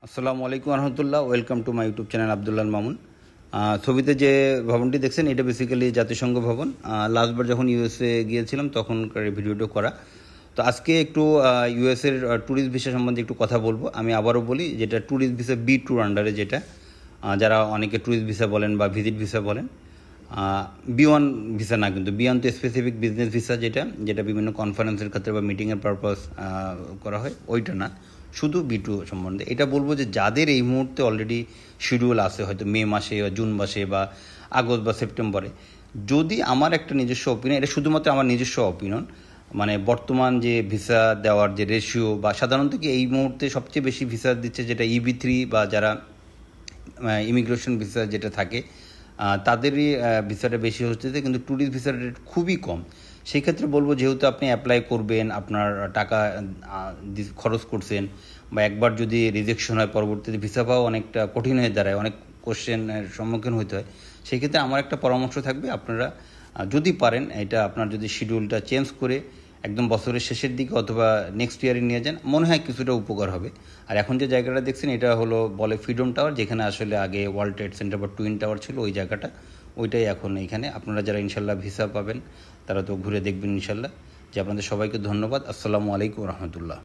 আসসালামু আলাইকুম রহমতুল্লাহ। Welcome to my YouTube channel Abdullah Mamun. ছবিতে যে ভবনটি দেখছেন এটা বেসিক্যালি জাতিসংঘ ভবন। লাস্টবার যখন ইউএসএ গিয়েছিলাম তখনকার ভিডিওটা করা। তো আজকে একটু ইউএসএর ট্যুরিস্ট ভিসা সম্বন্ধে একটু কথা বলবো। আমি আবারও বলি, যেটা ট্যুরিস্ট ভিসা B2 আন্ডারে, যেটা যারা অনেকে ট্যুরিস্ট ভিসা বলেন বা ভিজিট ভিসা বলেন, B1 ভিসা না, কিন্তু B1 তো স্পেসিফিক বিজনেস ভিসা, যেটা বিভিন্ন কনফারেন্সের ক্ষেত্রে বা মিটিংয়ের পারপাস করা হয়, ওইটা না, শুধু B2 সম্বন্ধে এটা বলবো। যে যাদের এই মুহূর্তে অলরেডি শিডিউল আছে, হয়তো মে মাসে বা জুন মাসে বা আগস্ট বা সেপ্টেম্বরে, যদি আমার একটা নিজস্ব অপিনিয়ন, এটা শুধুমাত্র আমার নিজস্ব অপিনিয়ন, মানে বর্তমান যে ভিসা দেওয়ার যে রেশিও, বা সাধারণত কি এই মুহূর্তে সবচেয়ে বেশি ভিসা দিচ্ছে যেটা EB3, বা যারা ইমিগ্রেশন ভিসা যেটা থাকে তাদেরই ভিসাটা বেশি হচ্ছে, কিন্তু ট্যুরিস্ট ভিসার রেট খুবই কম। সেই ক্ষেত্রে বলবো, যেহেতু আপনি অ্যাপ্লাই করবেন, আপনার টাকা খরচ করছেন, বা একবার যদি রিজেকশন হয় পরবর্তীতে ভিসা পাওয়া অনেকটা কঠিন হয়ে দাঁড়ায়, অনেক কোশ্চেনের সম্মুখীন হতে হয়। সেই ক্ষেত্রে আমার একটা পরামর্শ থাকবে, আপনারা যদি পারেন, এটা আপনার যদি শিডিউলটা চেঞ্জ করে একদম বছরের শেষের দিকে অথবা নেক্সট ইয়ারে নিয়ে যান, মনে হয় কিছুটা উপকার হবে। আর এখন যে জায়গাটা দেখছেন এটা হলো বলে ফ্রিডম টাওয়ার, যেখানে আসলে আগে ওয়ার্ল্ড ট্রেড সেন্টার বা টুইন টাওয়ার ছিল, ওই জায়গাটা, ওইটাই এখন এইখানে। আপনারা যারা ইনশাল্লাহ ভিসা পাবেন তারা তো ঘুরে দেখবেন ইনশাল্লাহ। যে আপনাদের সবাইকে ধন্যবাদ। আসসালামু আলাইকুম রহমতুল্লাহ।